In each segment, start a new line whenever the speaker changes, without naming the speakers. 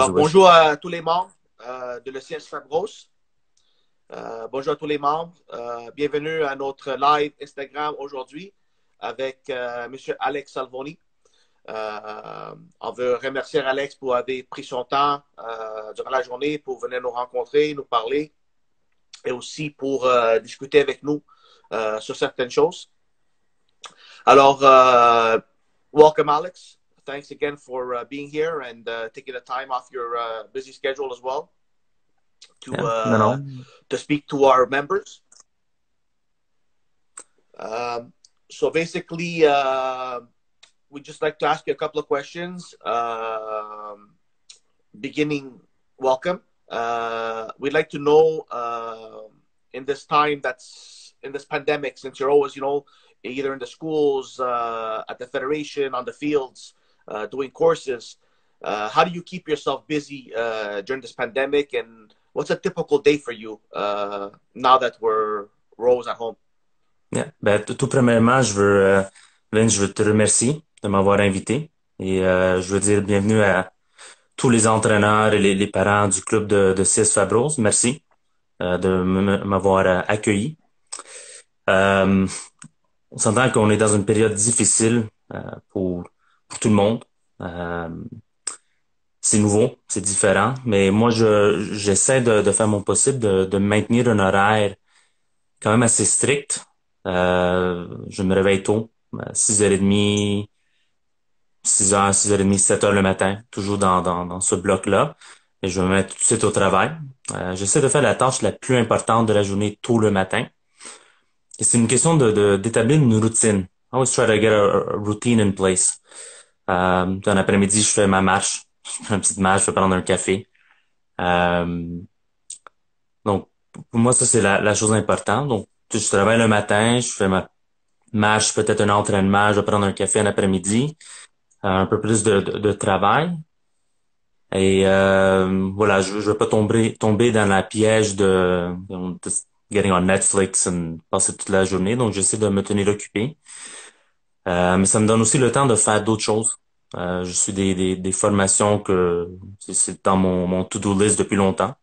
Alors, bonjour à tous les membres de l'ECS Fabros. Bonjour à tous les membres. Bienvenue à notre live Instagram aujourd'hui avec M. Alex Salvoni. On veut remercier Alex pour avoir pris son temps durant la journée pour venir nous rencontrer, nous parler et aussi pour discuter avec nous sur certaines choses. Alors, welcome Alex. Thanks again for being here and taking the time off your busy schedule as well to speak to our members. So basically, we'd just like to ask you a couple of questions. Beginning, welcome. We'd like to know in this time in this pandemic, since you're always, either in the schools, at the federation, on the fields, doing courses. How do you keep yourself busy during this pandemic, and what's a typical day for you now that we're always at home?
Yeah. Ben, tout premièrement, Vince, je veux te remercier de m'avoir invité et je veux dire bienvenue à tous les entraîneurs et les parents du club de CS Fabros. Merci de m'avoir accueilli. On s'entend qu'on est dans une période difficile pour tout le monde. C'est nouveau, c'est différent, mais moi j'essaie de faire mon possible de maintenir un horaire quand même assez strict. Je me réveille tôt, 6h30, 6h, 6h30, 7h le matin, toujours dans ce bloc-là. Et je me mets tout de suite au travail. J'essaie de faire la tâche la plus importante de la journée tôt le matin. Et c'est une question d'établir une routine. I always try to get a routine in place. Dans l'après-midi, je fais ma marche. Je fais une petite marche, je vais prendre un café. Donc, pour moi, ça, c'est la chose importante. Donc, je travaille le matin, je fais ma marche, peut-être un entraînement, je vais prendre un café en après-midi, un peu plus de travail. Et voilà, je veux pas tomber dans la piège de getting on Netflix et passer toute la journée. Donc, j'essaie de me tenir occupé. Mais ça me donne aussi le temps de faire d'autres choses. Je suis des formations que c'est dans mon to-do list depuis longtemps.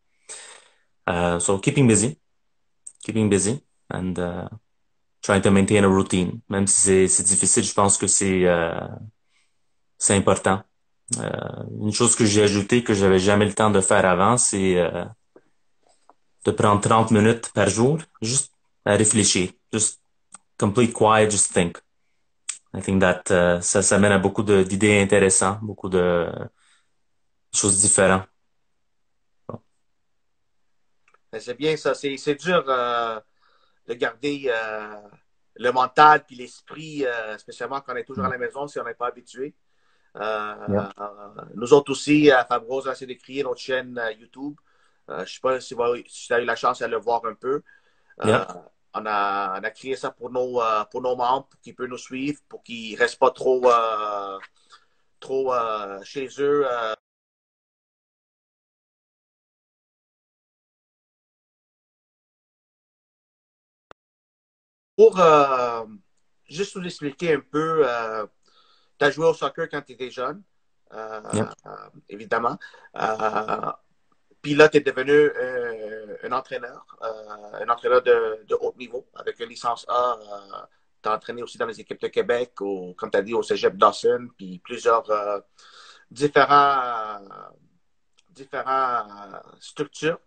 So keeping busy, and trying to maintain a routine. Même si c'est difficile, je pense que c'est important. Une chose que j'ai ajoutée que j'avais jamais le temps de faire avant, c'est de prendre 30 minutes par jour juste à réfléchir. Just complete quiet, just think. I think that ça mène à beaucoup d'idées intéressantes, beaucoup de choses différentes.
C'est bien ça. C'est dur de garder le mental puis l'esprit, spécialement quand on est toujours à la maison, si on n'est pas habitué.
Yeah.
Nous autres aussi, à Fabros, on essaie de créer notre chaîne YouTube. Je ne sais pas si tu as eu la chance de le voir un peu.
Yeah.
On a créé ça pour nos membres, pour qu'ils puissent nous suivre, pour qu'ils ne restent pas trop chez eux. Pour juste nous expliquer un peu, tu as joué au soccer quand tu étais jeune,
Yeah.
évidemment. Puis là, tu es devenu un entraîneur de haut niveau avec une licence A. Tu as entraîné aussi dans les équipes de Québec, comme tu as dit, au Cégep Dawson, puis plusieurs différents structures.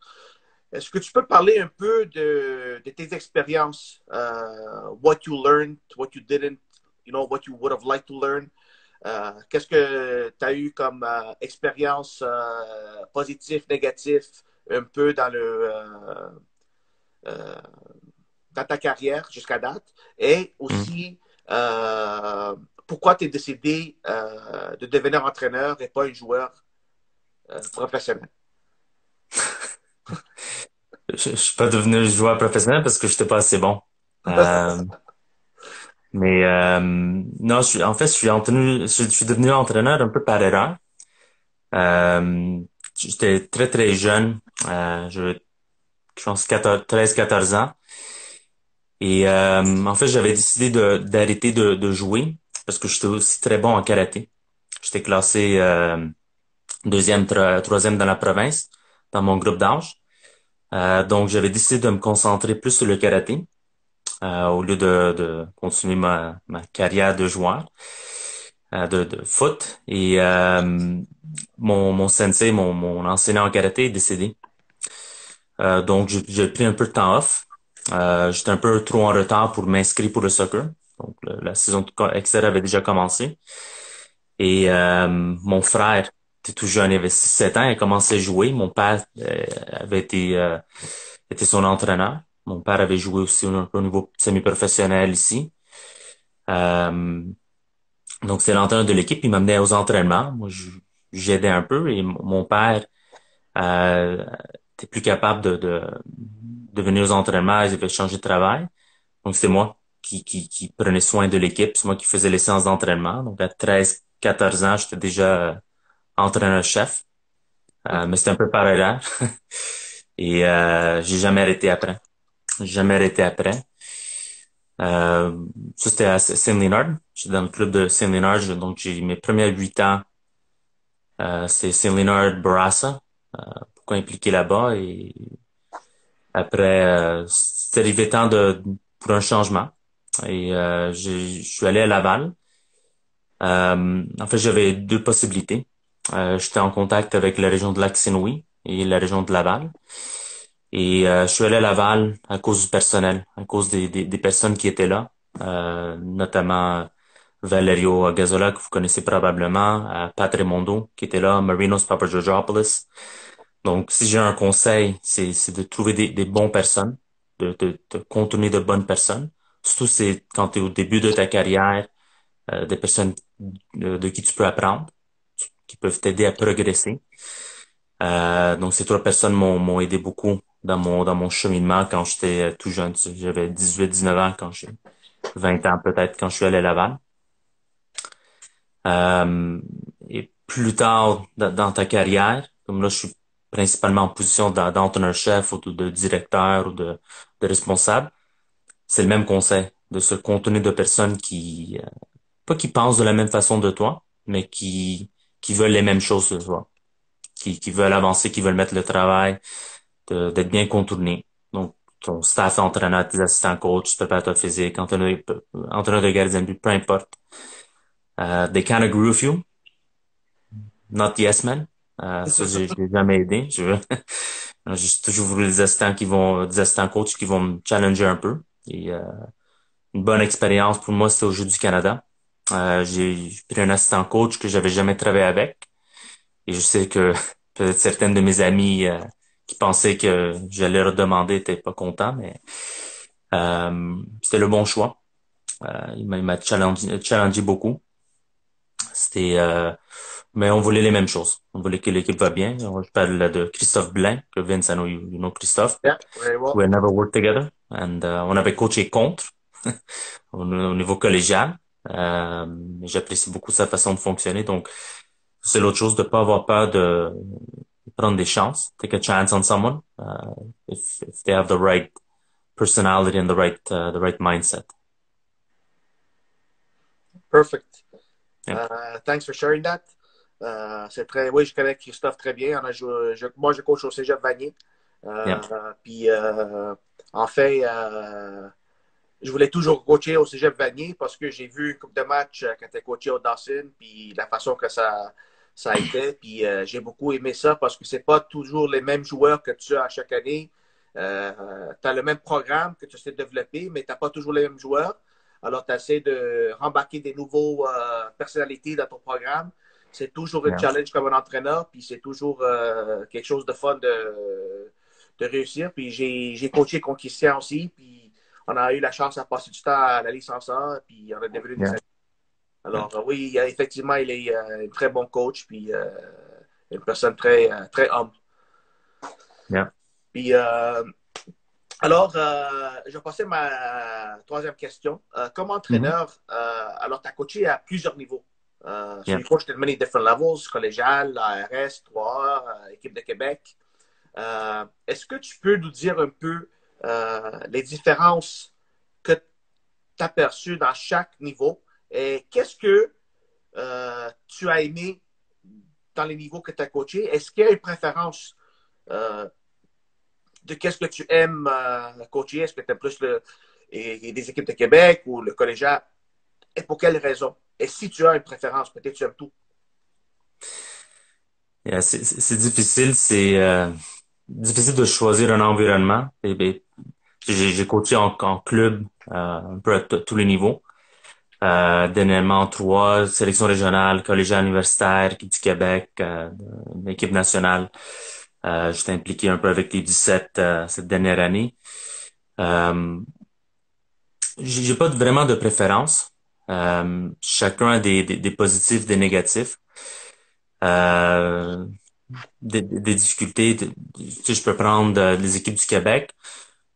Est-ce que tu peux parler un peu de tes expériences, what you learned, what you didn't, what you would have liked to learn? Qu'est-ce que tu as eu comme expérience positive, négative, un peu dans ta carrière jusqu'à date? Et aussi, pourquoi tu es décidé de devenir entraîneur et pas un joueur professionnel?
Je suis pas devenu joueur professionnel parce que j'étais pas assez bon. Mais non, je suis devenu entraîneur un peu par erreur. J'étais très très jeune, je pense 13-14 ans. Et en fait, j'avais décidé d'arrêter de jouer parce que j'étais aussi très bon en karaté. J'étais classé deuxième, troisième dans la province, dans mon groupe d'âge. Donc, j'avais décidé de me concentrer plus sur le karaté au lieu de continuer ma carrière de joueur de foot. Et mon sensei, mon enseignant en karaté est décédé. Donc, j'ai pris un peu de temps off. J'étais un peu trop en retard pour m'inscrire pour le soccer. Donc, la saison extérieure avait déjà commencé. Et mon frère était tout jeune, il avait 6-7 ans, il a commencé à jouer. Mon père avait était son entraîneur. Mon père avait joué aussi au niveau semi-professionnel ici. Euh, donc, c'est l'entraîneur de l'équipe. Il m'amenait aux entraînements. Moi, j'aidais un peu. Et mon père euh, était plus capable de venir aux entraînements. Il avait changé de travail. Donc, c'est moi qui prenais soin de l'équipe. C'est moi qui faisais les séances d'entraînement. Donc, à 13-14 ans, j'étais déjà entraîneur-chef. Mais c'était un peu parallèle. Et j'ai jamais arrêté après. J'ai jamais arrêté après. Euh, Ça, c'était à Saint-Léonard. J'étais dans le club de Saint-Léonard. Donc, j'ai mes premiers 8 ans. C'est Saint-Léonard Bourassa. Pourquoi impliqué là-bas? Et après, c'est arrivé temps pour un changement. Et je suis allé à Laval. En fait, j'avais deux possibilités. J'étais en contact avec la région de Lac-Saint-Louis et la région de Laval. Et je suis allé à Laval à cause du personnel, à cause des personnes qui étaient là, notamment Valerio Gazzola, que vous connaissez probablement, Pat Raimondo, qui était là, Marinos Papageorgopoulos. Donc, si j'ai un conseil, c'est de trouver des bonnes personnes, de contourner de bonnes personnes. Surtout, c'est quand tu es au début de ta carrière, des personnes de qui tu peux apprendre, qui peuvent t'aider à progresser. Donc, ces trois personnes m'ont aidé beaucoup dans mon cheminement quand j'étais tout jeune. Tu sais. J'avais 18-19 ans quand j'ai 20 ans peut-être quand je suis allé à Laval. Euh, et plus tard dans ta carrière, comme là, je suis principalement en position d'entraîneur-chef ou de directeur ou de responsable, c'est le même conseil, de se contenir de personnes pas qui pensent de la même façon de toi, mais qui veulent les mêmes choses que toi, qui veulent avancer, qui veulent mettre le travail, d'être bien contourné. Donc, ton staff entraîneur, tes assistants coach, préparateur physique, entraîneur de gardien de but, peu importe. They kind of agree with you, not yes men. Ça, j'ai jamais aidé. J'ai toujours voulu des assistants coach qui vont me challenger un peu. Et une bonne expérience pour moi, c'était au Jeu du Canada. J'ai pris un assistant coach que j'avais jamais travaillé avec. Et je sais que peut-être certaines de mes amies qui pensaient que j'allais leur demander n'étaient pas contents, mais c'était le bon choix. Il m'a challengé beaucoup. C'était mais on voulait les mêmes choses. On voulait que l'équipe va bien. Je parle là de Christophe Blain, que Vince, I know you know Christophe.
Yeah, very well.
We had never worked together. And on avait coaché contre au niveau collégial. J'apprécie beaucoup sa façon de fonctionner. Donc, c'est l'autre chose de pas avoir peur de prendre des chances. Take a chance on someone if they have the right personality and the right mindset.
Perfect.
Yeah.
Thanks for sharing that. C'est très, oui, je connais Christophe très bien. Moi, je coach au Cégep Vanier.
Yeah.
Puis, en fait, je voulais toujours coacher au Cégep Vanier parce que j'ai vu une couple de matchs quand tu es coaché au Dawson, puis la façon que ça a été. Puis, j'ai beaucoup aimé ça parce que c'est pas toujours les mêmes joueurs que tu as à chaque année. Tu as le même programme que tu essaies de développer, mais tu n'as pas toujours les mêmes joueurs. Alors, tu essaies de rembarquer des nouveaux personnalités dans ton programme. C'est toujours un
Yeah.
challenge comme un entraîneur, puis c'est toujours quelque chose de fun de réussir. Puis j'ai coaché contre Christian aussi, puis on a eu la chance à passer du temps à la licence A, puis on a devenu des
Yeah.
amis. Alors, oui, effectivement, il est un très bon coach, puis une personne très humble.
Yeah.
Puis, alors, je vais passer à ma troisième question. Comme
Mhm.
entraîneur, alors, tu as coaché à plusieurs niveaux. So
Yeah.
you coached at many different levels, collégial, ARS, 3A, équipe de Québec. Est-ce que tu peux nous dire un peu les différences que tu as perçues dans chaque niveau et qu'est-ce que tu as aimé dans les niveaux que tu as coachés, est-ce qu'il y a une préférence de qu'est-ce que tu aimes coacher? Est-ce que tu aimes plus des équipes de Québec ou le collégial? Et pour quelles raisons? Et si tu as une préférence, peut-être tu aimes tout.
Yeah, c'est difficile, c'est difficile de choisir un environnement. J'ai coaché en club un peu à tous les niveaux. Dernièrement, en trois, sélection régionale, collégiale universitaire, équipe du Québec, équipe nationale. J'étais impliqué un peu avec les 17 cette dernière année. Euh, j'ai pas vraiment de préférence. Chacun a des positifs, des négatifs. Euh, des difficultés. Tu sais, je peux prendre les équipes du Québec.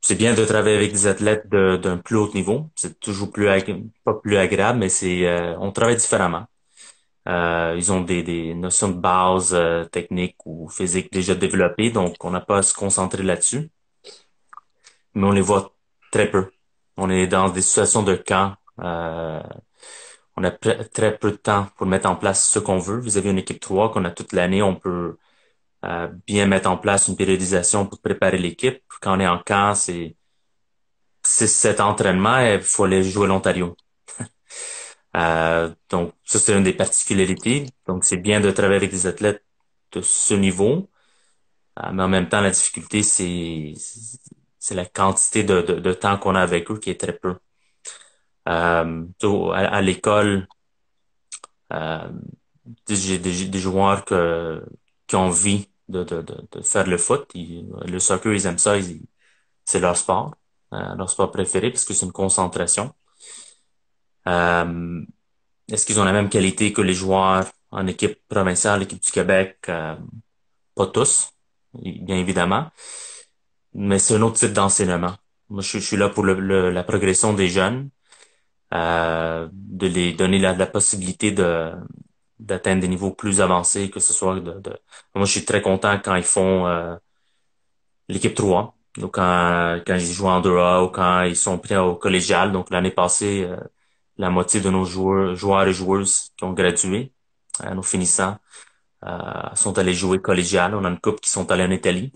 C'est bien de travailler avec des athlètes d'un plus haut niveau. C'est toujours pas plus agréable, mais on travaille différemment. Ils ont des notions de base techniques ou physiques déjà développées, donc on n'a pas à se concentrer là-dessus. Mais on les voit très peu. On est dans des situations de camp. On a très peu de temps pour mettre en place ce qu'on veut. Vous avez une équipe 3 qu'on a toute l'année. On peut bien mettre en place une périodisation pour préparer l'équipe. Quand on est en camp, c'est cet entraînement, il faut aller jouer l'Ontario. Donc, ça, c'est une des particularités. Donc, c'est bien de travailler avec des athlètes de ce niveau. Mais en même temps, la difficulté, c'est la quantité de temps qu'on a avec eux qui est très peu. À l'école, euh, j'ai des joueurs qui ont envie de faire le foot. Le soccer, ils aiment ça. C'est leur sport préféré parce que c'est une concentration. Euh, Est-ce qu'ils ont la même qualité que les joueurs en équipe provinciale, l'équipe du Québec? Pas tous, bien évidemment, mais c'est un autre type d'enseignement. Moi, je suis là pour la progression des jeunes, de les donner la possibilité d'atteindre des niveaux plus avancés, que ce soit Moi, je suis très content quand ils font l'équipe 3, donc quand ils jouent en 2A ou quand ils sont pris au collégial. Donc l'année passée, la moitié de nos joueurs et joueuses qui ont gradué, nos finissants, sont allés jouer collégial. On a une couple qui sont allés en Italie.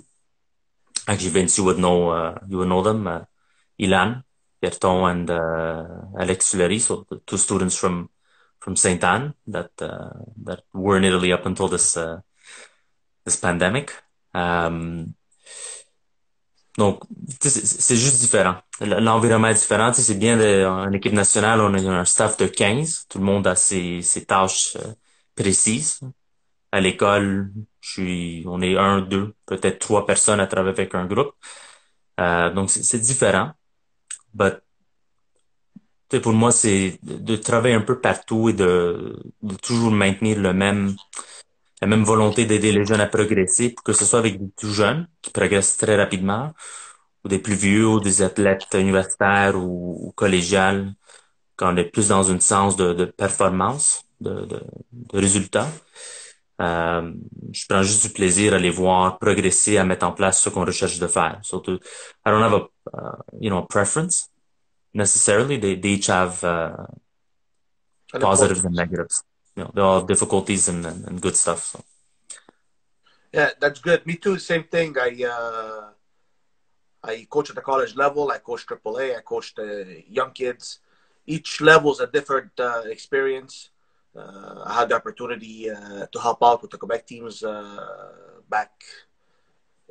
Actually, Vince, you would know them, Ilan, Berton, and Alex Suleri, so the two students from Saint Anne that were in Italy up until this pandemic. Donc, tu sais, c'est juste différent. L'environnement est différent. Tu sais, c'est bien en équipe nationale, on a un staff de 15. Tout le monde a ses tâches précises. À l'école, on est un, deux, peut-être trois personnes à travailler avec un groupe. Donc, c'est différent. But, tu sais, pour moi, c'est de travailler un peu partout et de toujours maintenir la même volonté d'aider les jeunes à progresser, pour que ce soit avec des tout jeunes qui progressent très rapidement, ou des plus vieux, ou des athlètes universitaires ou collégiales, quand on est plus dans une sens de performance, de résultats. Je prends juste du plaisir à les voir progresser, à mettre en place ce qu'on recherche de faire. Surtout, I don't have a preference necessarily. They each have
An
positives and
importance.
negatives. There are difficulties and good stuff. So.
Yeah, that's good. Me too. Same thing. I coach at the college level. I coach AAA. I coach the young kids. Each level is a different experience. I had the opportunity to help out with the Quebec teams back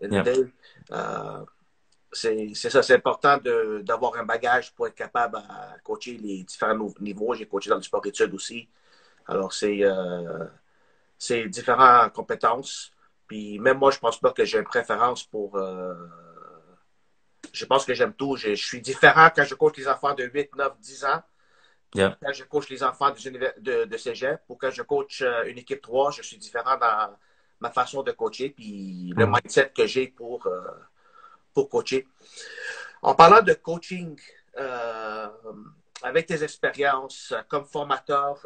in the
Yeah.
day. C'est ça, c'est important d'avoir un bagage pour être capable à coacher les différents niveaux. J'ai coaché dans le sport-études aussi. Alors, c'est différentes compétences. Puis même moi, je pense pas que j'ai une préférence pour... je pense que j'aime tout. Je suis différent quand je coach les enfants de 8, 9, 10 ans.
Yeah.
Quand je coach les enfants de cégep, ou quand je coach une équipe 3, je suis différent dans ma façon de coacher, puis le mindset que j'ai pour coacher. En parlant de coaching, avec tes expériences comme formateur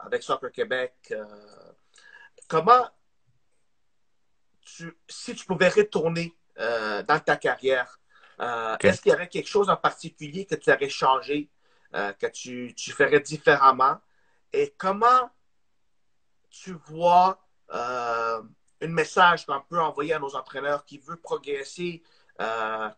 avec Soccer Québec, comment, si tu pouvais retourner dans ta carrière,
Okay.
est-ce qu'il y aurait quelque chose en particulier que tu aurais changé, que tu ferais différemment? Et comment tu vois un message qu'on peut envoyer à nos entraîneurs qui veulent progresser,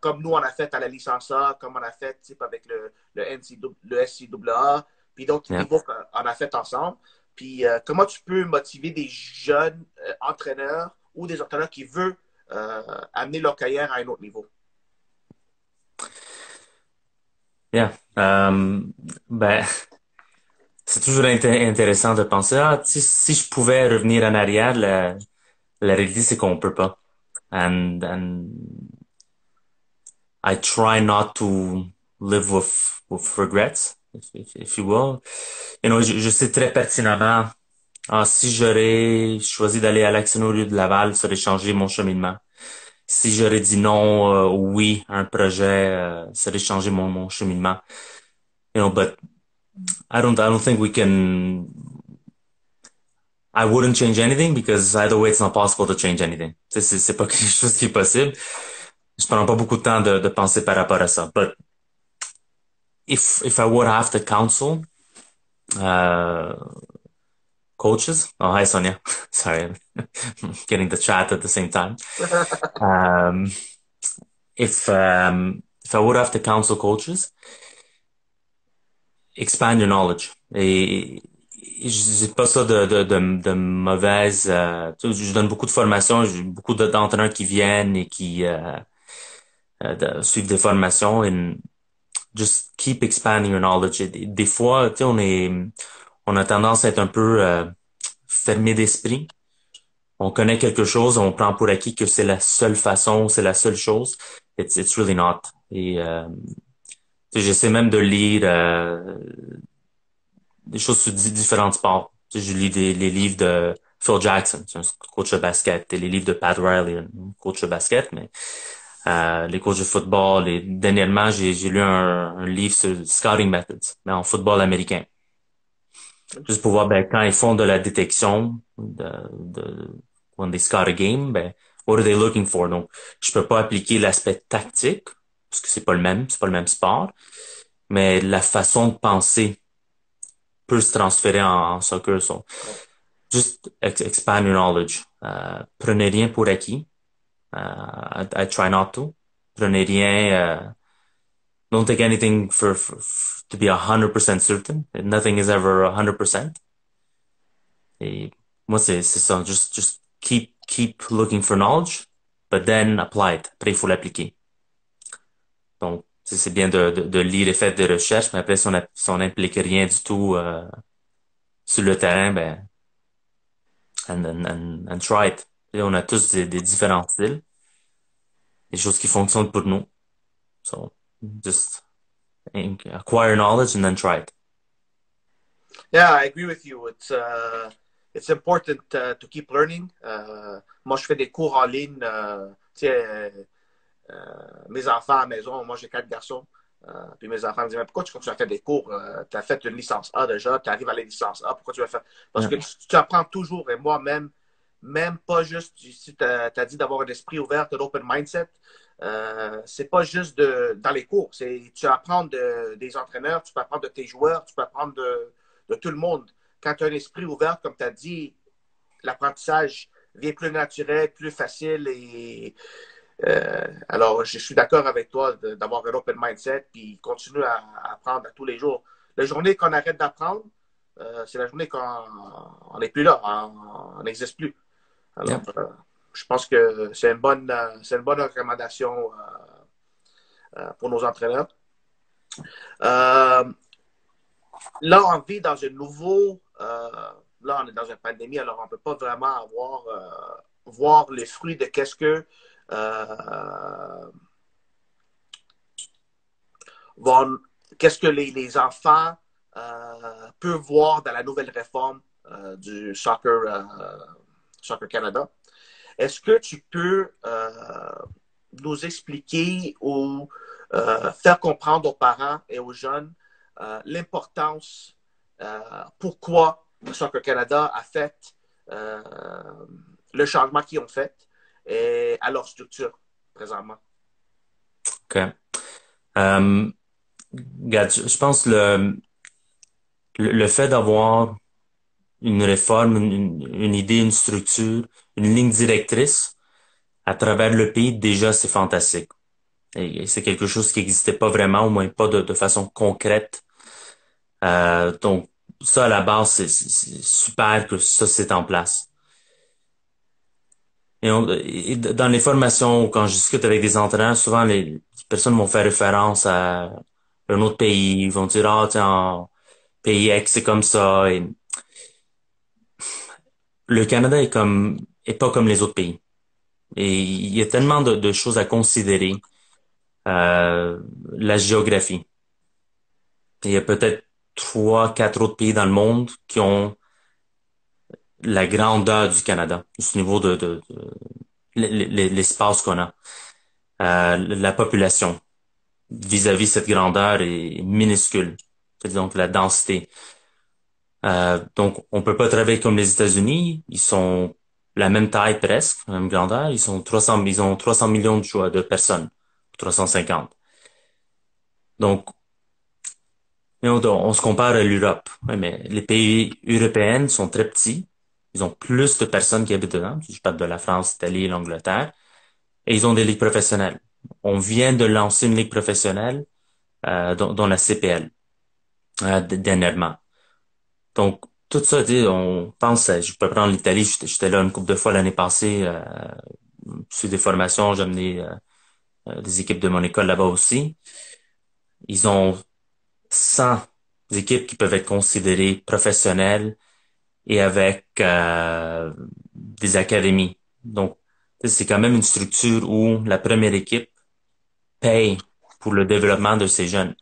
comme nous on a fait à la licence A, comme on a fait avec le SCAA, puis d'autres
Yeah.
niveaux qu'on a fait ensemble. Puis comment tu peux motiver des jeunes entraîneurs ou des entraîneurs qui veulent amener leur carrière à un autre niveau?
Yeah. Ben, c'est toujours intéressant de penser, ah, si je pouvais revenir en arrière, la réalité, c'est qu'on peut pas. And I try not to live with regrets, if you will. Je sais très pertinemment, ah, si j'aurais choisi d'aller à l'Action au lieu de Laval, ça aurait changé mon cheminement. Si j'aurais dit non, oui, à un projet, ça aurait changé mon cheminement. But I don't think we can. I wouldn't change anything because either way, it's not possible to change anything. C'est pas quelque chose qui est possible. Je prends pas beaucoup de temps de penser par rapport à ça. But if I would have to counsel, uh, coaches. Oh, hi, Sonia. Sorry, I'm getting the chat at the same time. Um, if I would have to counsel coaches, expand your knowledge. Et je dis pas ça de mauvaise. Je donne beaucoup de formations, j'ai beaucoup d'entraîneurs qui viennent et qui suivent des formations. And just keep expanding your knowledge. Et des fois, tu sais, on a tendance à être un peu fermé d'esprit. On connaît quelque chose, on prend pour acquis que c'est la seule façon, c'est la seule chose. It's really not. Et j'essaie même de lire des choses sur différents sports. Je lis les livres de Phil Jackson, c'est un coach de basket, et les livres de Pat Riley, un coach de basket, mais les coachs de football. Et dernièrement, j'ai lu un livre sur scouting methods, mais en football américain. Juste pour voir, ben, quand ils font de la détection, when they scout a game, ben, what are they looking for? Donc, je peux pas appliquer l'aspect tactique, parce que c'est pas le même sport, mais la façon de penser peut se transférer en soccer. So, just expand your knowledge. Prenez rien pour acquis. I try not to. Prenez rien, don't take anything to be 100% certain. Nothing is ever 100%. Et moi, c'est ça. Just keep looking for knowledge, but then apply it. Après, il faut l'appliquer. Donc, c'est bien de lire et faire des recherches, mais après, si on n'implique rien du tout sur le terrain, ben, and try it. Et on a tous des différents styles, des choses qui fonctionnent pour nous. So, just acquire knowledge and then try it.
Yeah, I agree with you. It's important to keep learning. Moi, je fais des cours en ligne. Tu sais, mes enfants à la maison, moi j'ai 4 garçons. Puis mes enfants me disent, mais pourquoi tu continues à faire des cours? Tu as fait une licence A déjà, tu arrives à la licence A, pourquoi tu vas faire? Parce que tu apprends toujours, et moi-même, même pas juste, si tu as dit d'avoir un esprit ouvert, un open mindset, c'est pas juste dans les cours. Tu apprends des entraîneurs, tu peux apprendre de tes joueurs, tu peux apprendre de tout le monde. Quand tu as un esprit ouvert, comme tu as dit, l'apprentissage vient plus naturel, plus facile. Et alors, je suis d'accord avec toi d'avoir un open mindset puis continuer à apprendre à tous les jours. La journée qu'on arrête d'apprendre, c'est la journée qu'on n'est plus là, on n'existe plus. Alors, je pense que c'est une bonne recommandation pour nos entraîneurs. Là, on vit dans un nouveau. Là, on est dans une pandémie, alors on ne peut pas vraiment voir les fruits de qu'est-ce que les enfants peuvent voir dans la nouvelle réforme du Soccer Canada. Est-ce que tu peux nous expliquer ou faire comprendre aux parents et aux jeunes l'importance, pourquoi le Soccer Canada a fait le changement qu'ils ont fait et à leur structure présentement?
OK. Regarde, je pense le fait d'avoir une réforme, une idée, une structure, une ligne directrice à travers le pays, déjà, c'est fantastique. Et c'est quelque chose qui n'existait pas vraiment, au moins pas de façon concrète. Donc, ça, à la base, c'est super que ça, c'est en place. Et dans les formations, quand je discute avec des entraîneurs, souvent, les personnes vont faire référence à un autre pays. Ils vont dire, ah, tiens, en pays X, c'est comme ça. Et le Canada est pas comme les autres pays. Et il y a tellement de choses à considérer. La géographie. Il y a peut-être trois, quatre autres pays dans le monde qui ont la grandeur du Canada, ce niveau l'espace qu'on a. La population vis-à-vis cette grandeur est minuscule. C'est donc la densité. Donc, on peut pas travailler comme les États-Unis. Ils sont la même taille presque, la même grandeur. Ils ont 300 millions de personnes. 350. Donc, mais on se compare à l'Europe. Ouais, mais les pays européens sont très petits. Ils ont plus de personnes qui habitent dedans. Je parle de la France, l'Italie, l'Angleterre. Et ils ont des ligues professionnelles. On vient de lancer une ligue professionnelle, dont la CPL, dernièrement. Donc, tout ça, tu sais, on pense, je peux prendre l'Italie, j'étais là une couple de fois l'année passée, sur des formations, j'ai amené des équipes de mon école là-bas aussi. Ils ont 100 équipes qui peuvent être considérées professionnelles et avec des académies. Donc, c'est quand même une structure où la première équipe paye pour le développement de ces jeunes.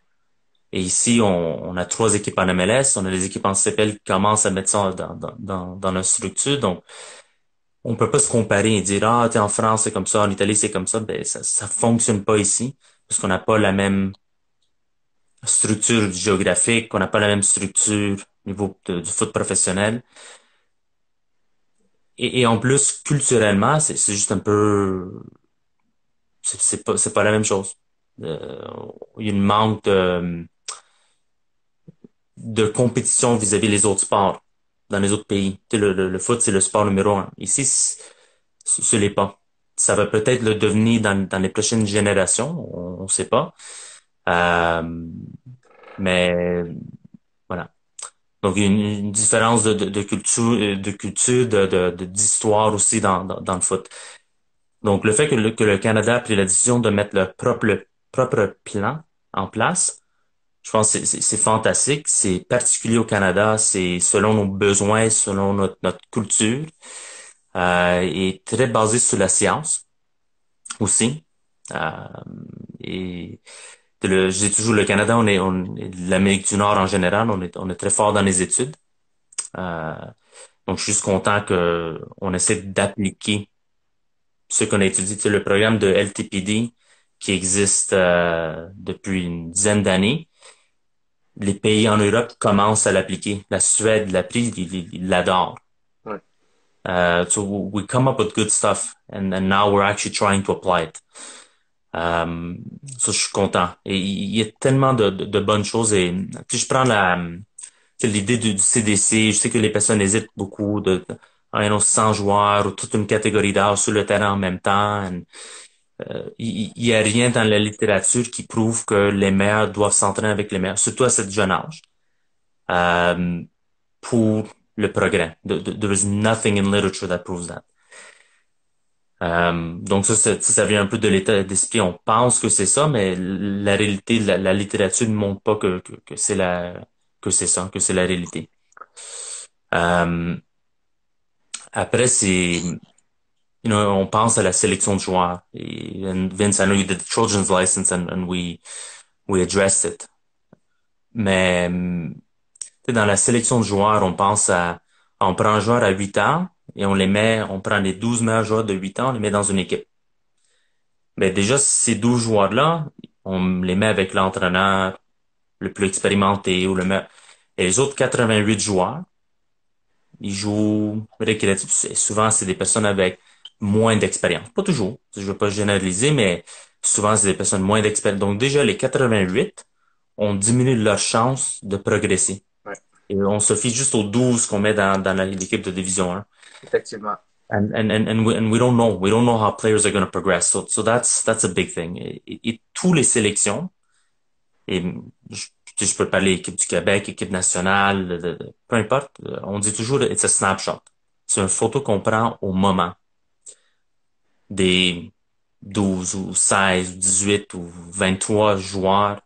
Et ici, on a trois équipes en MLS, on a des équipes en CPL qui commencent à mettre ça dans notre structure. Donc, on peut pas se comparer et dire, ah, t'es en France, c'est comme ça, en Italie, c'est comme ça. Ben, ça fonctionne pas ici parce qu'on n'a pas la même structure géographique, on n'a pas la même structure au niveau du foot professionnel. Et en plus, culturellement, c'est juste un peu, c'est pas la même chose. Euh, il y a une manque de compétition vis-à-vis les autres sports dans les autres pays. Tu sais, le foot, c'est le sport numéro un. Ici, ce l'est pas. Ça va peut-être le devenir dans les prochaines générations, on sait pas. Euh, mais voilà. Donc, il y a une différence de culture, d'histoire aussi dans le foot. Donc, le fait que le Canada a pris la décision de mettre le propre plan en place, je pense que c'est fantastique. C'est particulier au Canada. C'est selon nos besoins, selon notre culture, et très basé sur la science aussi. Euh, et je dis toujours, le Canada, l'Amérique du Nord en général, on est très fort dans les études. Euh, donc, je suis juste content que on essaie d'appliquer ce qu'on a étudié. Tu sais, le programme de LTPD qui existe depuis une dizaine d'années. Les pays en Europe commencent à l'appliquer. La Suède l'a pris, ils l'adorent.
Ouais.
So we come up with good stuff and now we're actually trying to apply it. Ça, je suis content. Et il y a tellement de bonnes choses. Et puis je prends l'idée du CDC. Je sais que les personnes hésitent beaucoup you know, 100 joueurs ou toute une catégorie d'âge sur le terrain en même temps. Il y a rien dans la littérature qui prouve que les meilleurs doivent s'entraîner avec les meilleurs, surtout à cette jeune âge, euh, pour le progrès. There is nothing in literature that proves that. Donc ça vient un peu de l'état d'esprit. On pense que c'est ça, mais la réalité, la littérature ne montre pas que c'est ça, que c'est la réalité. Euh, Après, on pense à la sélection de joueurs. And Vince, I know you did the Trojans license and we addressed it. Mais tu sais, dans la sélection de joueurs, on prend un joueur à 8 ans et on prend les 12 meilleurs joueurs de 8 ans, on les met dans une équipe. Mais déjà, ces 12 joueurs-là, on les met avec l'entraîneur le plus expérimenté ou le meilleur. Et les autres 88 joueurs, ils jouent récréatif. Souvent, c'est des personnes avec moins d'expérience. Pas toujours. Je veux pas généraliser, mais souvent, c'est des personnes moins d'expérience. Donc, déjà, les 88, on diminue leur chance de progresser.
Ouais.
Et on se fie juste aux 12 qu'on met dans l'équipe de Division 1.
Effectivement.
And we don't know how players are going to progress. So that's a big thing. Et tous les sélections, et je, je peux parler équipe du Québec, équipe nationale, peu importe, on dit toujours it's a snapshot. C'est une photo qu'on prend au moment des 12 ou 16 ou 18 ou 23 joueurs,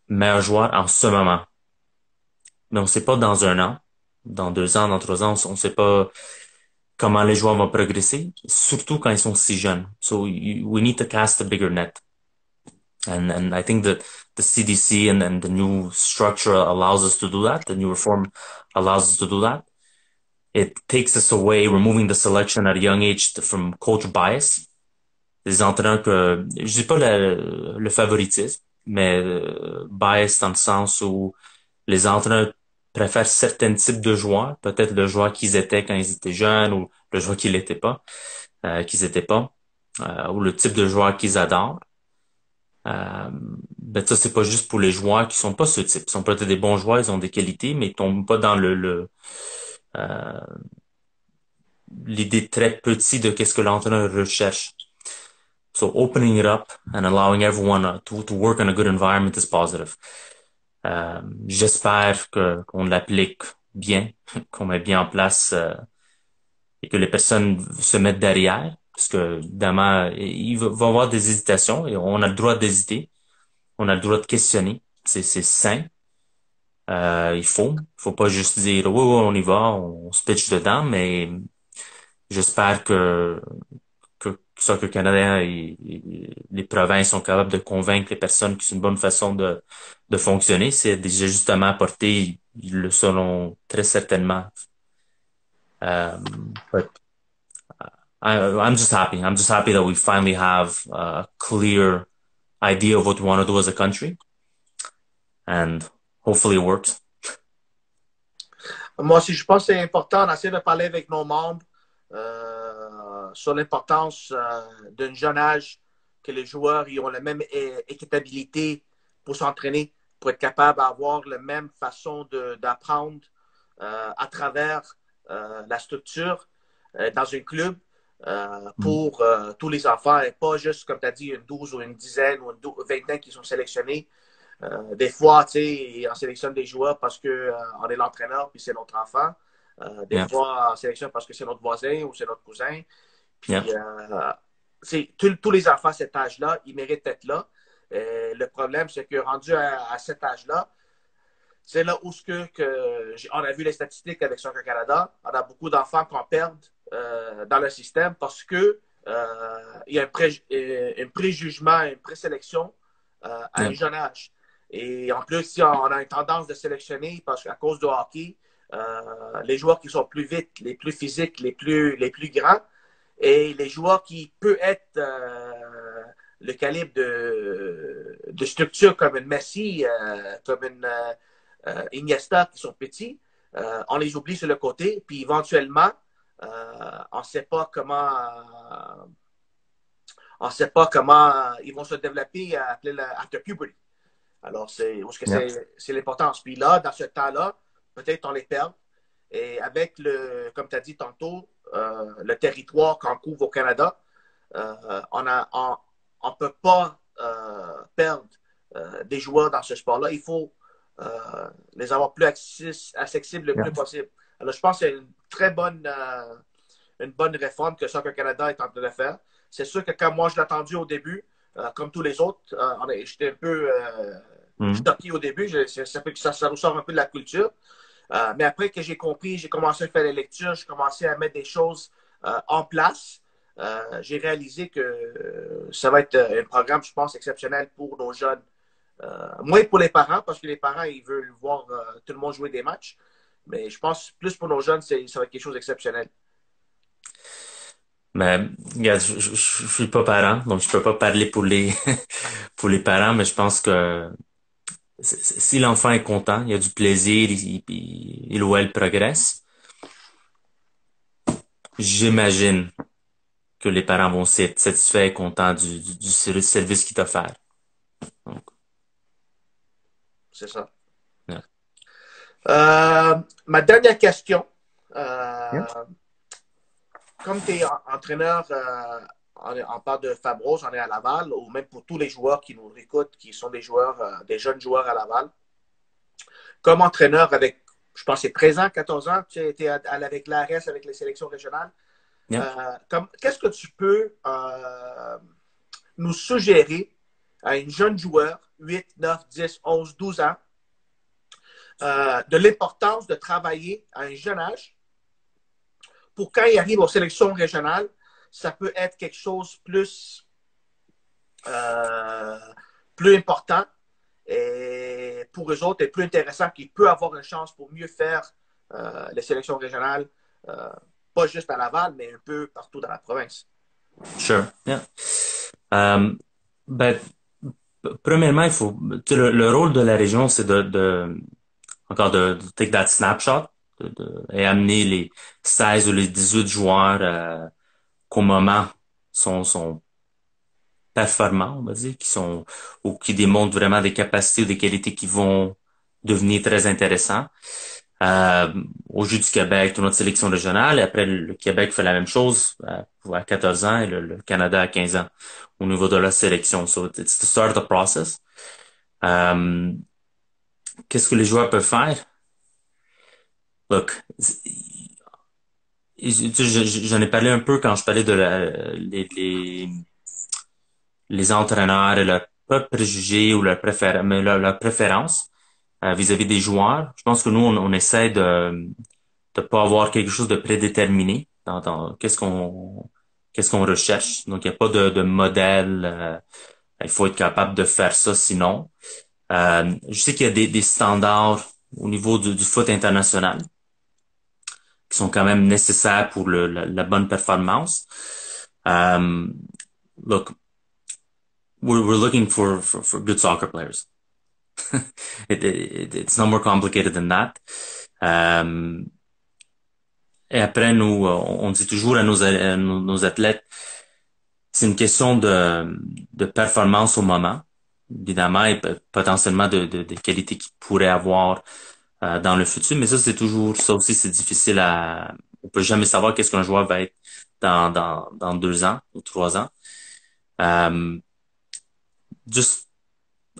meilleurs joueurs en ce moment. Mais on sait pas dans un an, dans 2 ans, dans 3 ans, on sait pas comment les joueurs vont progresser, surtout quand ils sont si jeunes. So we need to cast a bigger net. And I think that the CDC and the new structure allows us to do that. The new reform allows us to do that. It takes us away, removing the selection at a young age from coach bias. Les entraîneurs que, je dis pas le favoritisme, mais bias dans le sens où les entraîneurs préfèrent certains types de joueurs, peut-être le joueur qu'ils étaient quand ils étaient jeunes ou le joueur qu'ils étaient pas, ou le type de joueur qu'ils adorent. Ben ça, c'est pas juste pour les joueurs qui sont pas ce type. Ils sont peut-être des bons joueurs, ils ont des qualités, mais ils tombent pas dans euh, l'idée très petite de qu'est-ce que l'entraîneur recherche. So opening it up and allowing everyone to work in a good environment is positive. J'espère qu'on l'applique bien, qu'on met bien en place et que les personnes se mettent derrière, parce que évidemment, il va y avoir des hésitations et on a le droit d'hésiter, on a le droit de questionner, c'est sain. Il faut pas juste dire oui, oui, on y va, on se pitch dedans, mais j'espère que Soccer Canada et les provinces sont capables de convaincre les personnes que c'est une bonne façon de fonctionner. C'est des ajustements apportés, ils le seront très certainement. But I'm just happy. I'm just happy that we finally have a clear idea of what we want to do as a country, and hopefully it works.
Moi aussi, je pense que c'est important d'essayer de parler avec nos membres sur l'importance d'un jeune âge, que les joueurs ils ont la même équitabilité pour s'entraîner, pour être capable d'avoir la même façon d'apprendre à travers la structure dans un club pour tous les enfants et pas juste, comme tu as dit, une 12 ou une dizaine ou une vingtaine qui sont sélectionnés. Des fois, tu sais, on sélectionne des joueurs parce que on est l'entraîneur puis c'est notre enfant. Des
Yeah,
fois, on sélectionne parce que c'est notre voisin ou c'est notre cousin.
yeah,
Puis, tous les enfants à cet âge-là, ils méritent d'être là. Le problème, c'est que rendu à cet âge-là, c'est là où on a vu les statistiques avec Soccer Canada. On a beaucoup d'enfants qu'on perd dans le système parce que il y a un préjugement, une présélection à
yeah,
un jeune âge. Et en plus, si on a une tendance de sélectionner parce qu'à cause du hockey, les joueurs qui sont plus vite, les plus physiques, les plus grands, et les joueurs qui peuvent être le calibre de structure comme une Messi, comme une Iniesta, qui sont petits, on les oublie sur le côté, puis éventuellement, on ne sait pas comment ils vont se développer after puberty. Alors,
yeah,
c'est l'importance. Puis là, dans ce temps-là, peut-être on les perd. Et avec comme tu as dit tantôt, le territoire qu'on couvre au Canada, on ne peut pas perdre des joueurs dans ce sport-là. Il faut les avoir plus accessibles le
yeah.
plus possible. Alors, je pense que c'est une bonne réforme que Soccer Canada est en train de faire. C'est sûr que quand moi je l'ai entendu au début, comme tous les autres, j'étais un peu
Mm.
choqué au début. Ça fait que ça ressort un peu de la culture. Mais après que j'ai compris, j'ai commencé à faire les lectures, j'ai commencé à mettre des choses en place. J'ai réalisé que ça va être un programme, je pense, exceptionnel pour nos jeunes. Moins pour les parents, parce que les parents, ils veulent voir tout le monde jouer des matchs. Mais je pense plus pour nos jeunes, ça va être quelque chose d'exceptionnel.
Mais regarde, je suis pas parent, donc je peux pas parler pour les pour les parents, mais je pense que si l'enfant est content, il a du plaisir, il ou elle progresse, j'imagine que les parents vont être satisfaits et contents du service qu'il t'offert. Donc,
C'est ça.
yeah.
Ma dernière question.
Yeah.
Comme tu es entraîneur, on parle de Fabros, on est à Laval, ou même pour tous les joueurs qui nous écoutent, qui sont des joueurs, des jeunes joueurs à Laval. Comme entraîneur avec, je pense, c'est 13 ans, 14 ans, tu étais avec l'ARS, avec les sélections régionales.
Yeah.
Qu'est-ce que tu peux nous suggérer à une jeune joueur, 8, 9, 10, 11, 12 ans, de l'importance de travailler à un jeune âge pour quand il arrive aux sélections régionales, ça peut être quelque chose plus important et pour eux autres et plus intéressant qui peut avoir une chance pour mieux faire les sélections régionales, pas juste à Laval, mais un peu partout dans la province.
Sure. Yeah. Ben, premièrement, il faut, tu sais, le rôle de la région, c'est encore de take that snapshot et amener les 16 ou les 18 joueurs qu'au moment sont performants, on va dire, ou qui démontrent vraiment des capacités ou des qualités qui vont devenir très intéressants. Au Jeux du Québec, toute notre sélection régionale, et après le Québec fait la même chose à 14 ans et le Canada à 15 ans au niveau de la sélection. So it's the start of the process. Qu'est-ce que les joueurs peuvent faire? Look, j'en ai parlé un peu quand je parlais de les entraîneurs et leurs pas préjugés ou mais leur préférence vis-à-vis des joueurs. Je pense que nous, on essaie de pas avoir quelque chose de prédéterminé dans qu'est-ce qu'on recherche. Donc, il n'y a pas de modèle. Il faut être capable de faire ça, sinon. Je sais qu'il y a des standards au niveau du foot international qui sont quand même nécessaires pour la bonne performance. Look, we're looking for good soccer players. It's not more complicated than that. Et après, nous, on dit toujours à nos athlètes, c'est une question de performance au moment, évidemment, et potentiellement de qualité qu'ils pourraient avoir dans le futur. Mais ça aussi, c'est difficile on peut jamais savoir qu'est-ce qu'un joueur va être dans 2 ans ou 3 ans. Just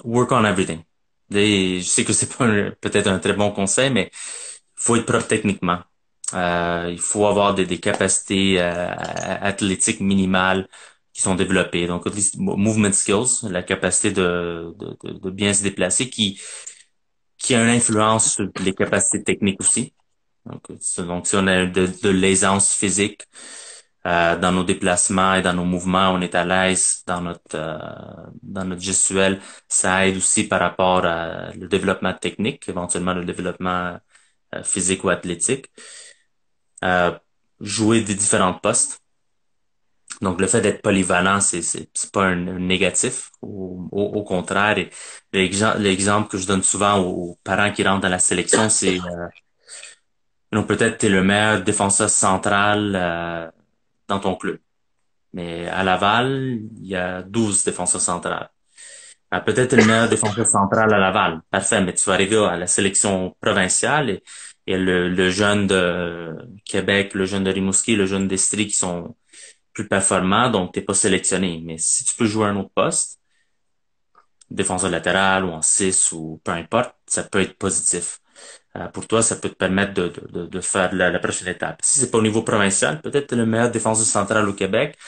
work on everything. Je sais que c'est pas peut-être un très bon conseil, mais faut être propre techniquement. Il faut avoir des capacités athlétiques minimales qui sont développées. Donc, at least movement skills, la capacité de bien se déplacer, qui a une influence sur les capacités techniques aussi. Donc si on a de l'aisance physique dans nos déplacements et dans nos mouvements, on est à l'aise dans notre gestuelle, ça aide aussi par rapport à le développement technique, éventuellement le développement physique ou athlétique. Jouer des différents postes. Donc, le fait d'être polyvalent, c'est pas un négatif. Au contraire, et l'exemple que je donne souvent aux parents qui rentrent dans la sélection, c'est peut-être t'es le meilleur défenseur central dans ton club. Mais à Laval, il y a 12 défenseurs centrales. Peut-être t'es le meilleur défenseur central à Laval. Parfait, mais tu vas arriver à la sélection provinciale et le jeune de Québec, le jeune de Rimouski, le jeune d'Estrie qui sont plus performants, donc t'es pas sélectionné. Mais si tu peux jouer à un autre poste, défenseur latéral ou en 6 ou peu importe, ça peut être positif. Pour toi, ça peut te permettre de faire la prochaine étape. Si c'est pas au niveau provincial, peut-être t'es le meilleur défenseur central au Québec,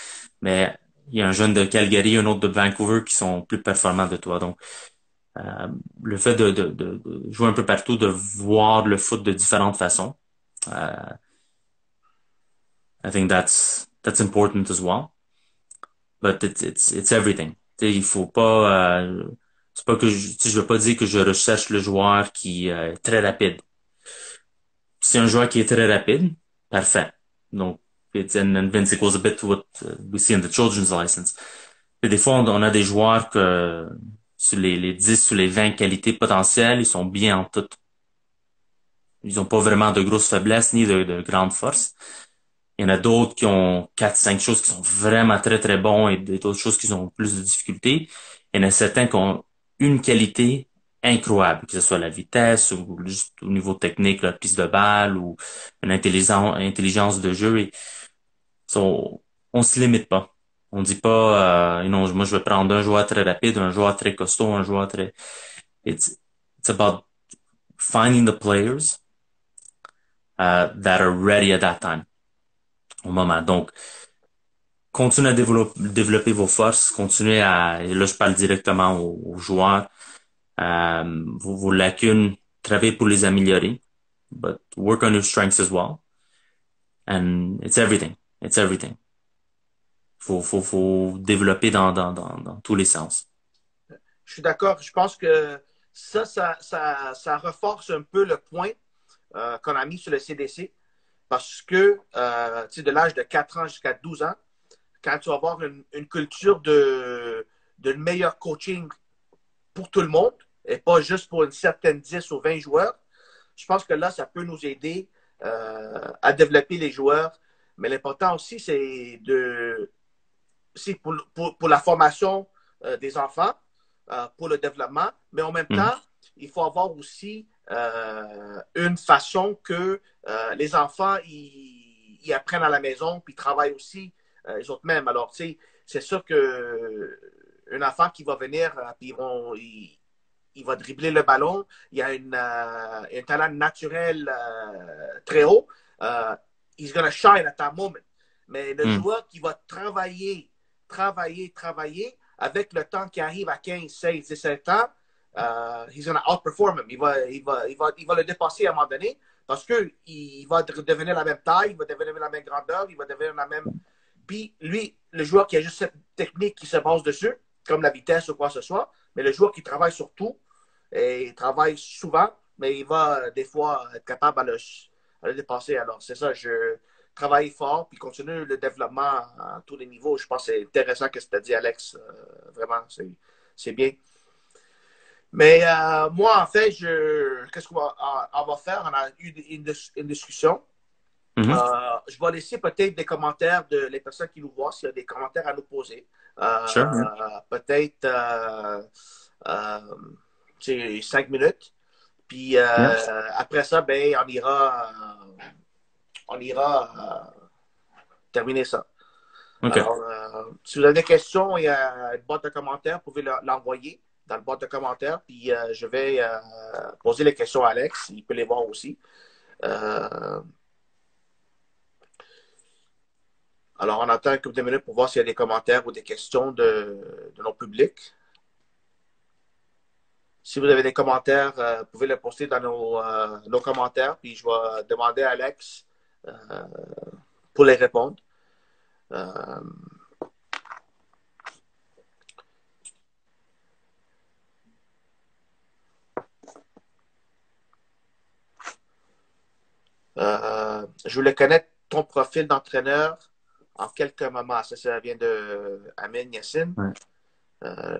mais il y a un jeune de Calgary, un autre de Vancouver qui sont plus performants de toi. Donc, le fait de jouer un peu partout, de voir le foot de différentes façons, I think that's important as well. But it's everything. T'sais, il faut pas, c'est pas que je veux pas dire que je recherche le joueur qui est très rapide. Si un joueur qui est très rapide, parfait. Donc, and Vince equals a bit to what we see in the children's license. Et des fois, on a des joueurs que sur les 10 ou les 20 qualités potentielles, ils sont bien en toutes. Ils ont pas vraiment de grosses faiblesses ni de grandes forces. Il y en a d'autres qui ont 4-5 choses qui sont vraiment très, très bons et d'autres choses qui ont plus de difficultés. Il y en a certains qui ont une qualité incroyable, que ce soit la vitesse ou juste au niveau technique, la piste de balle ou une intelligence de jeu. Et, so, on se limite pas. On dit pas, non, moi je vais prendre un joueur très rapide, un joueur très costaud, un joueur très. It's about finding the players that are ready at that time, au moment. Donc, continuez à développer vos forces, continuez à, et là je parle directement aux joueurs, vos lacunes, travaillez pour les améliorer, but work on your strengths as well. And it's everything. It's everything. Faut développer dans tous les sens.
Je suis d'accord. Je pense que ça renforce un peu le point qu'on a mis sur le CDC parce que de l'âge de 4 ans jusqu'à 12 ans, quand tu vas avoir une culture de meilleur coaching pour tout le monde et pas juste pour une certaine 10 ou 20 joueurs, je pense que là, ça peut nous aider à développer les joueurs. Mais l'important aussi, c'est pour la formation des enfants, pour le développement, mais en même temps, il faut avoir aussi une façon que les enfants ils apprennent à la maison puis travaillent aussi les autres mêmes. Alors, tu sais, c'est sûr qu'un enfant qui va venir puis il va dribbler le ballon, il a un talent naturel très haut, he's gonna shine at that moment. Mais le joueur qui va travailler, avec le temps qui arrive à 15, 16, 17 ans, he's going to outperform him. Il va le dépasser à un moment donné parce qu'il va devenir la même taille, il va devenir la même grandeur, il va devenir la même. Puis lui, le joueur qui a juste cette technique qui se base dessus, comme la vitesse ou quoi que ce soit, mais le joueur qui travaille sur tout et il travaille souvent, mais il va des fois être capable à le dépasser. Alors, c'est ça, je travaille fort puis continue le développement à tous les niveaux. Je pense que c'est intéressant ce que tu as dit, Alex. Vraiment, c'est bien. Mais moi, en fait, qu'est-ce qu'on va faire? On a eu une discussion. Je vais laisser peut-être des commentaires de les personnes qui nous voient, s'il y a des commentaires à nous poser.
Sure.
Peut-être 5 minutes. Puis après ça, ben, on ira terminer ça.
Okay.
Alors, si vous avez des questions, il y a une boîte de commentaires, vous pouvez l'envoyer dans la boîte de commentaires, puis je vais poser les questions à Alex, il peut les voir aussi. Alors, on attend quelques minutes pour voir s'il y a des commentaires ou des questions de nos publics. Si vous avez des commentaires, vous pouvez les poster dans nos commentaires, puis je vais demander à Alex pour les répondre. Je voulais connaître ton profil d'entraîneur en quelques moments. Ça vient de Amin Yassine.
Ouais.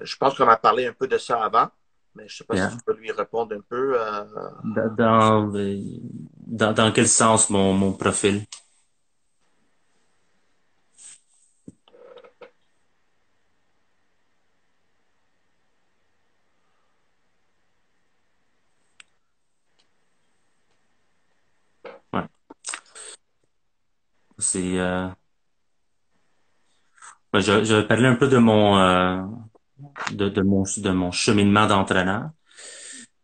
Je pense qu'on a parlé un peu de ça avant, mais je ne sais pas si tu peux lui répondre un peu.
Dans quel sens mon profil? Ouais. C'est je vais parler un peu de de mon cheminement d'entraîneur.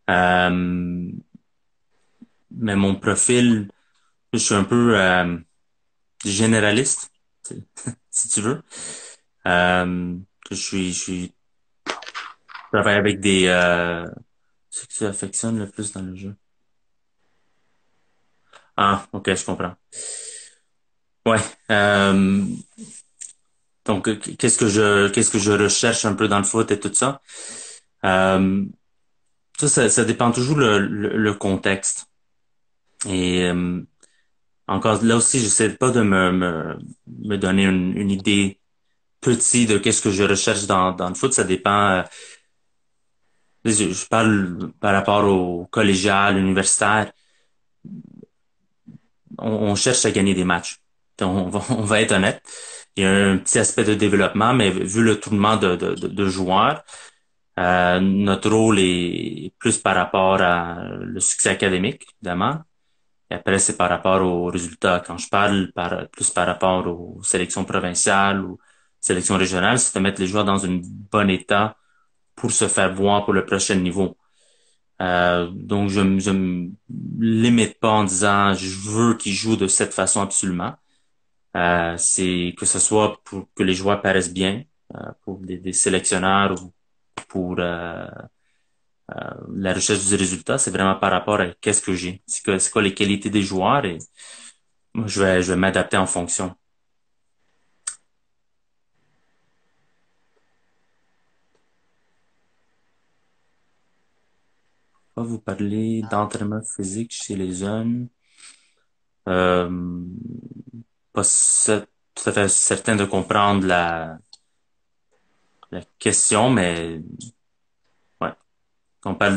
Mais mon profil, je suis un peu généraliste, si tu veux. Je travaille avec des c'est que tu affectionnes le plus dans le jeu. Ah, ok, je comprends. Ouais. Donc, qu'est-ce que je recherche un peu dans le foot et tout ça. Ça dépend toujours le contexte. Et encore là aussi, j'essaie pas de me donner une idée petite de qu'est-ce que je recherche dans le foot. Ça dépend. Je parle par rapport au collégial, universitaire. On cherche à gagner des matchs. On va être honnête. Il y a un petit aspect de développement, mais vu le tournement de joueurs, Notre rôle est plus par rapport à le succès académique, évidemment. Et après, c'est par rapport aux résultats. Quand je parle plus par rapport aux sélections provinciales ou sélections régionales, c'est de mettre les joueurs dans un bon état pour se faire voir pour le prochain niveau. Donc, je me limite pas en disant je veux qu'ils jouent de cette façon absolument. C'est que ce soit pour que les joueurs paraissent bien, pour des sélectionneurs ou pour la recherche du résultat, c'est vraiment par rapport à qu'est-ce que j'ai. C'est quoi les qualités des joueurs et moi, je vais m'adapter en fonction. On va vous parler d'entraînement physique chez les jeunes. Euh, Pas tout à fait certain de comprendre la question, mais ouais. Quand on parle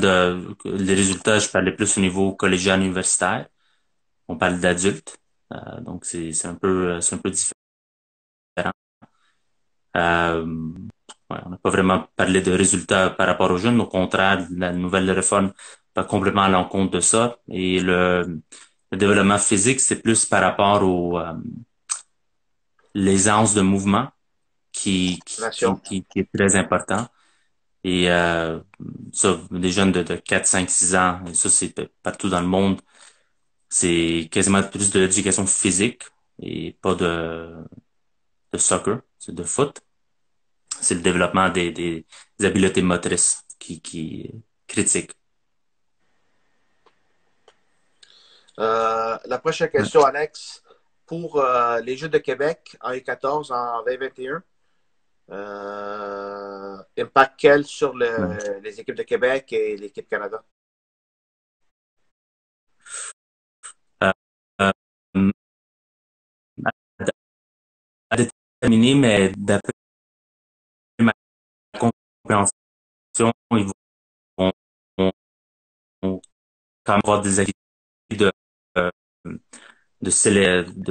les résultats, je parlais plus au niveau collégial universitaire. On parle d'adultes. Donc c'est un peu différent. Euh, ouais, on n'a pas vraiment parlé de résultats par rapport aux jeunes. Au contraire, la nouvelle réforme va complètement à l'encontre de ça. Et le développement physique, c'est plus par rapport au l'aisance de mouvement
Nation.
qui est très important. Et ça, des jeunes de 4, 5, 6 ans, et ça c'est partout dans le monde, c'est quasiment plus de l'éducation physique et pas de soccer, c'est de foot. C'est le développement des habiletés motrices qui est critique.
La prochaine
Ouais.
question, Alex. Pour les Jeux de Québec en U14 en 2021, impact quel sur
Ouais.
les équipes de Québec et l'équipe Canada?
Euh, euh, à déterminer, mais d'après ma compréhension, ils vont, vont quand même avoir des activités de, euh, de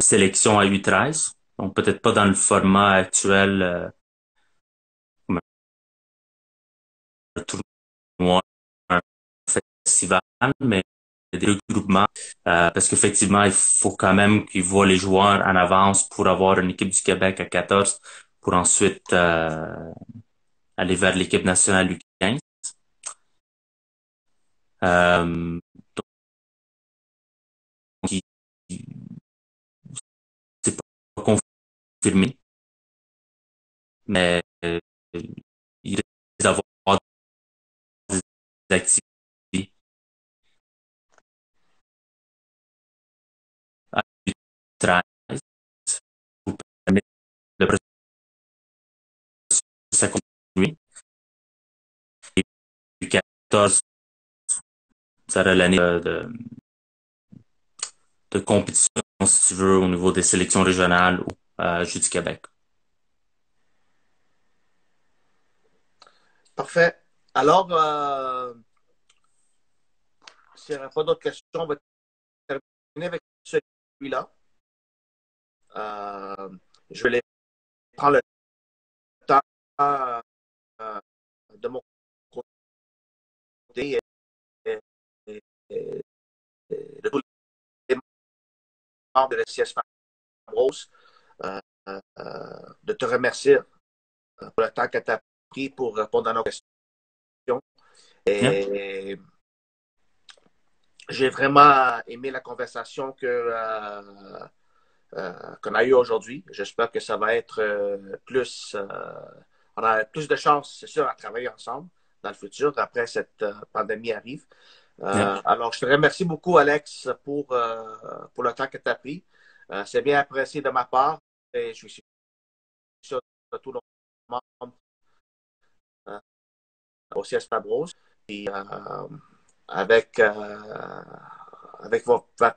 sélection à U13. Donc peut-être pas dans le format actuel, comme un tournoi, un festival, mais des regroupements. Parce qu'effectivement, il faut quand même qu'ils voient les joueurs en avance pour avoir une équipe du Québec à 14 pour ensuite aller vers l'équipe nationale U15. Donc, c'est pas confirmé, mais il risque d'avoir des activités à U13 pour permettre le processus à continuer. Et U14, ça sera l'année de compétition, si tu veux, au niveau des sélections régionales ou Jeux du Québec.
Parfait. Alors, s'il n'y a pas d'autres questions, on va terminer avec celui-là. Euh, je vais prendre le temps euh, de mon côté et de tous les membres de la CS Fabros de te remercier pour le temps que tu as pris pour répondre à nos questions.
Yeah.
Et j'ai vraiment aimé la conversation qu'on a eue aujourd'hui. J'espère que ça va être on a plus de chances, c'est sûr, à travailler ensemble dans le futur, après cette pandémie arrive.
Yeah.
Alors, je te remercie beaucoup, Alex, pour le temps que tu as pris. C'est bien apprécié de ma part et je suis sûr de tout le monde au CS Fabros. Puis, avec, avec ta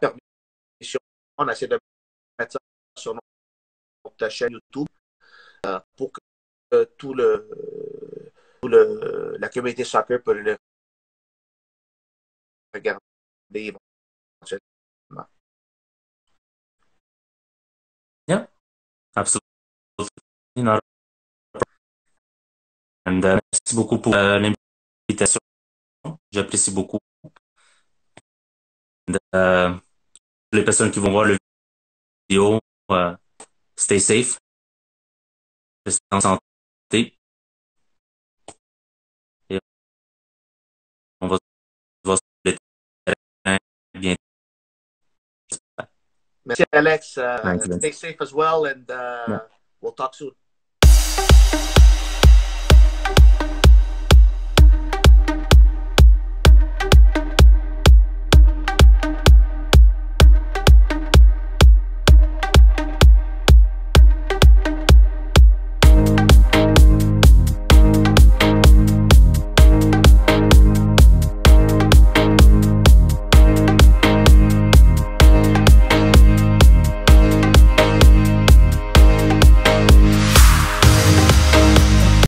permission, on essaie de mettre ça sur notre chaîne YouTube pour que la communauté soccer peut le regarder éventuellement.
Yeah. Absolutely not Merci beaucoup pour l'invitation. J'apprécie beaucoup. Euh, les personnes qui vont voir le vidéo, stay safe, restez en santé et on va se voir sur le terrain bientôt.
Merci, Alex.
Thanks,
Stay safe as well, and
yeah.
we'll talk soon.